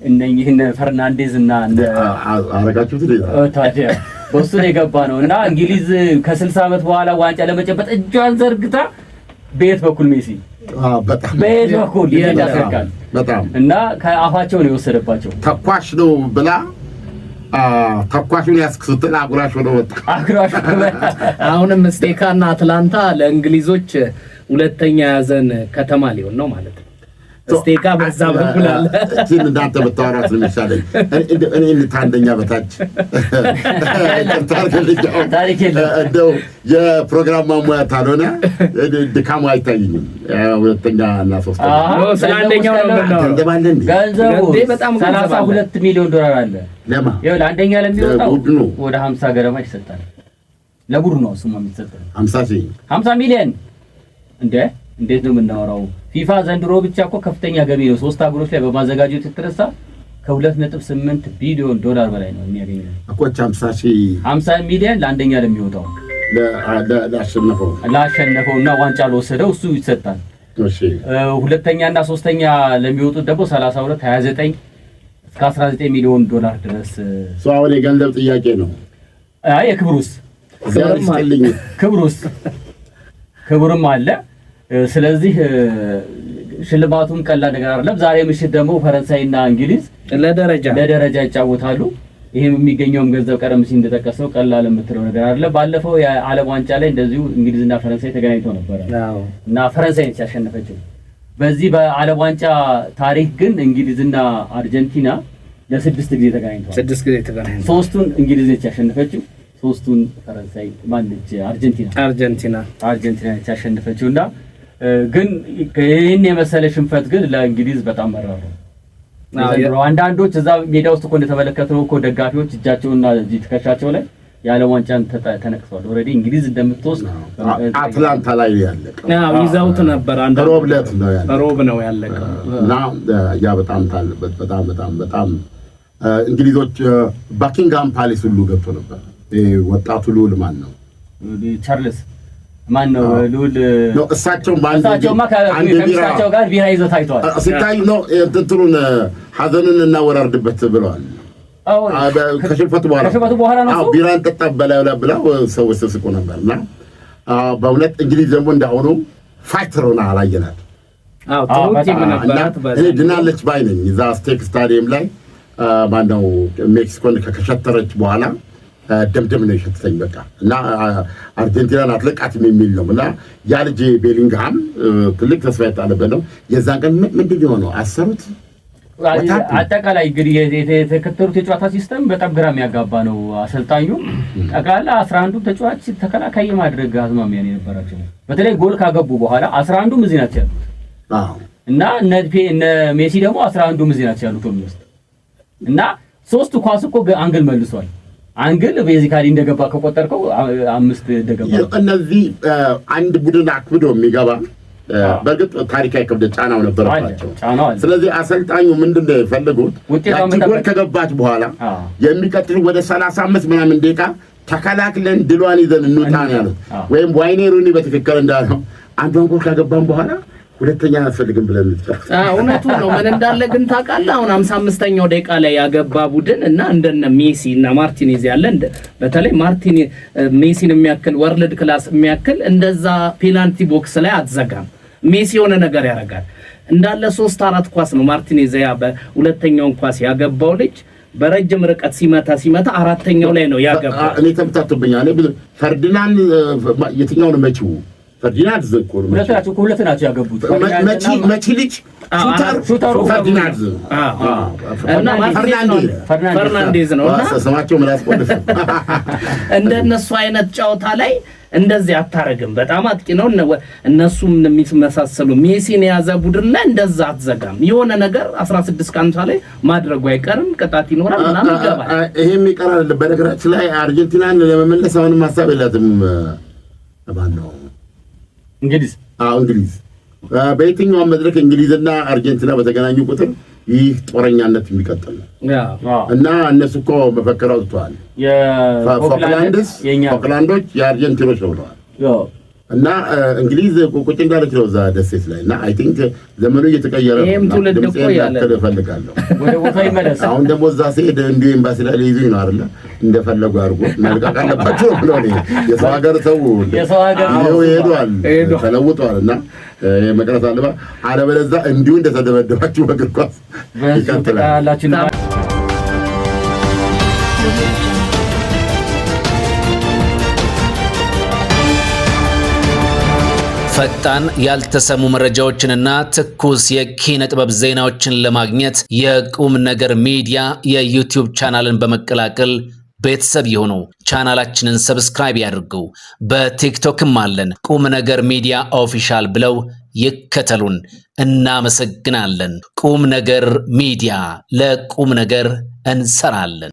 እነኚህን ፈርናንዴዝ እና አረጋችሁት ታዲያ በሱ ነው የገባ ነው እና እንግሊዝ ከ60 ዓመት በኋላ ዋንጫ ለመጨበጥ እጇን ዘርግታ በየት በኩል ሜሲ በጣም በየት በኩል ይያደርጋል በጣም እና ከአፋቸው ነው የወሰደባቸው ተኳሽ ነው ብላ ተኳሹን ያስክስጥላ አጉራሽ ወደ ወጣ አጉራሽ አሁንም ስቴካና አትላንታ ለእንግሊዞች ሁለተኛ ያዘን ከተማ ሊሆን ነው ማለት ነው ስቴካ በዛ በኩል አለ እቺን እንዳንተ በታወራት ለምሳሌ እኔ እንታንደኛ በታች ታሪክ እንደው የፕሮግራም ማሟያ ታልሆነ ድካሙ አይታየኝም ሁለተኛ እና ሶስተኛ ስለአንደኛው ነው እንደባለን ገንዘቡ በጣም 32 ሚሊዮን ዶላር አለ ለማ ይኸው ለአንደኛ ለሚወጣው ወደ 50 ገደማ ይሰጣል ለቡድኑ ነው እሱማ የሚሰጠው 50 ሚሊዮን እንዴት ነው የምናወራው ፊፋ ዘንድሮ ብቻ እኮ ከፍተኛ ገቢ ነው 3 አገሮች ላይ በማዘጋጀት የተረሳ ከ2.8 ቢሊዮን ዶላር በላይ ነው የሚያገኘው እኮ 50 ሚሊዮን ለአንደኛ ለሚወጣው ለአሸነፈውና ዋንጫ ለወሰደው እሱ ይሰጣል እሺ ሁለተኛና ሶስተኛ ለሚወጡት ደግሞ 32 29 እስከ 19 ሚሊዮን ዶላር ድረስ አሁን የገንዘብ ጥያቄ ነው አይ ክብሩም አለ ስለዚህ ሽልማቱም ቀላል ነገር አይደለም ዛሬ ምሽት ደግሞ ፈረንሳይና እንግሊዝ ለደረጃ ይጫወታሉ ይሄም የሚገኘውም ገንዘብ ቀደም ሲል እንደተጠቀሰው ቀላል የምትለው ነገር አይደለም ባለፈው የዓለም ዋንጫ ላይ እንደዚሁ እንግሊዝና ፈረንሳይ ተገናኝተው ነበር እና ፈረንሳይ ነች ያሸነፈችው በዚህ በዓለም ዋንጫ ታሪክ ግን እንግሊዝና አርጀንቲና ለ6 ጊዜ ተገናኝተዋል ሶስቱን እንግሊዝ ነች ያሸነፈችው ሶስቱን ፈረንሳይ ማነች አርጀንቲና ነች ያሸነፈችውና ግን ይሄን የመሰለ ሽንፈት ግን ለእንግሊዝ በጣም መራሩ ነው አንዳንዶች እዛ ሜዳ ውስጥ እኮ እንደተመለከተው እኮ ደጋፊዎች እጃቸውና እዚህ ትከሻቸው ላይ ያለ ዋንጫን ተነክቷል ኦሬዲ እንግሊዝ እንደምትወስድ አትላንታ ላይ ያለቀው ይዘውት ነበር አንድ ሮብ ነው ያለቀው እና ያ በጣም እንግሊዞች ባኪንግሃም ፓሌስ ሁሉ ገብቶ ነበር ወጣቱ ሉል ማን ነው ቻርልስ ማን ነው ሉል ነው እሳቸው ከሚስታቸው ጋር ቢራ ይዘው ታይተዋል ሲታይ ነው እንትኑን ሐዘንን እናወራርድበት ብለዋል ከሽንፈቱ በኋላ ነው ቢራ እንጠጣ ብለው ሰዎች ተስቆ ነበርና በእውነት እንግሊዝ ደግሞ እንዳሆኑ ፋይተር ሆና አላየናት ቲም ነበራት እኔ ድናለች ባይ ነኝ እዛ ስቴክ ስታዲየም ላይ ማነው ሜክሲኮን ከከሸተረች በኋላ ደምደም ነው የሸተተኝ በቃ እና አርጀንቲናን አትለቃትም የሚል ነው እና ያ ልጅ ቤሊንግሃም ትልቅ ተስፋ የጣለበት ነው የዛን ቀን ምንድን ነው አሰሩት አጠቃላይ እንግዲህ የተከተሉት የጨዋታ ሲስተም በጣም ግራ የሚያጋባ ነው አሰልጣኙ ጠቅላላ 11 ተጫዋች ተከላካይ ማድረግ አዝማሚያ የነበራቸው በተለይ ጎል ካገቡ በኋላ 11 እዚህ ናቸው ያሉት እና እነ ሜሲ ደግሞ 11 እዚህ ናቸው ያሉት ኦልሞስት እና 3 ኳስ እኮ አንግል መልሷል አንግል ቤዚካሊ እንደገባ ከቆጠርከው 5 እንደገባ እነዚህ አንድ ቡድን አክብዶ የሚገባ በግጥ ታሪካዊ ክብደ ጫናው ነበርባቸው ስለዚህ አሰልጣኙ ምንድነው የፈለጉት ጎል ከገባች በኋላ የሚቀጥሉ ወደ 35 ምናምን ደቂቃ ተከላክለን ድሏን ይዘን እንውጣ ነው ያሉት ወይም ዋይኔ ሩኒ በትክክል እንዳለው አንዱን ጎል ካገባን በኋላ ሁለተኛ አስፈልግም ብለን እውነቱ ነው ምን እንዳለ ግን ታውቃለህ አሁን 55ኛው ደቂቃ ላይ ያገባ ቡድን እና እንደነ ሜሲ እና ማርቲኔዝ ያለ በተለይ ሜሲን የሚያክል ወርልድ ክላስ የሚያክል እንደዛ ፔናልቲ ቦክስ ላይ አትዘጋም ሜሲ የሆነ ነገር ያደርጋል እንዳለ 3-4 ኳስ ነው ማርቲኔዝ ያ በሁለተኛው ኳስ ያገባው ልጅ በረጅም ርቀት ሲመታ አራተኛው ላይ ነው ያገባው እኔ ተምታቱብኛል ፈርዲናንድ የትኛው ነው መጪው ፈርዲናንድ ዘቆር ሁለት ናቸው ያገቡት መቺ ልጅ ሹተሩ ፈርዲናንድ እና ፈርናንዴዝ ነው እና ሰማቸው ምላስ ቆልፍ እንደነሱ አይነት ጫውታ ላይ እንደዚህ አታረግም በጣም አጥቂ ነው እነሱም የሚመሳሰሉ ሜሲን ያዘ ቡድን ላይ እንደዛ አትዘጋም የሆነ ነገር 16 ካንታ ላይ ማድረጉ አይቀርም ቅጣት ይኖራል እና ይገባል ይሄም ይቀራል በነገራችን ላይ አርጀንቲናን ለመመለስ አሁንም ሐሳብ የላትም ባለው እንግሊዝ በየትኛው መድረክ እንግሊዝና አርጀንቲና በተገናኙ ቁጥር ይህ ጦረኛነት የሚቀጥል ነው እና እነሱ እኮ መፈከራው ተዋል የፎክላንዶች የአርጀንቲኖች ነው እና እንግሊዝ ቁጭ እንዳለች ነው እዛ ደሴት ላይ እና አይ ቲንክ ዘመኑ እየተቀየረ ነው። ይሄም ትውልድ እኮ ያለ እፈልጋለሁ ወደ ቦታ ይመለስ። አሁን ደግሞ እዛ ሲሄድ እንዲሁ ኤምባሲ ላይ ሊይዙኝ ነው አይደለ? እንደፈለጉ አድርጎ መልቀቅ አለባቸው ብሎ ነው የሰው ሀገር ሰው ይሄዷል ተለውጧል። እና መቅረት አለባ አለበለዚያ እንዲሁ እንደተደበደባችሁ በእግር ኳስ ይቀጥላል። ፈጣን ያልተሰሙ መረጃዎችንና ትኩስ የኪነ ጥበብ ዜናዎችን ለማግኘት የቁም ነገር ሚዲያ የዩቲዩብ ቻናልን በመቀላቀል ቤተሰብ ይሁኑ። ቻናላችንን ሰብስክራይብ ያድርጉ። በቲክቶክም አለን። ቁም ነገር ሚዲያ ኦፊሻል ብለው ይከተሉን። እናመሰግናለን። ቁም ነገር ሚዲያ፣ ለቁም ነገር እንሰራለን።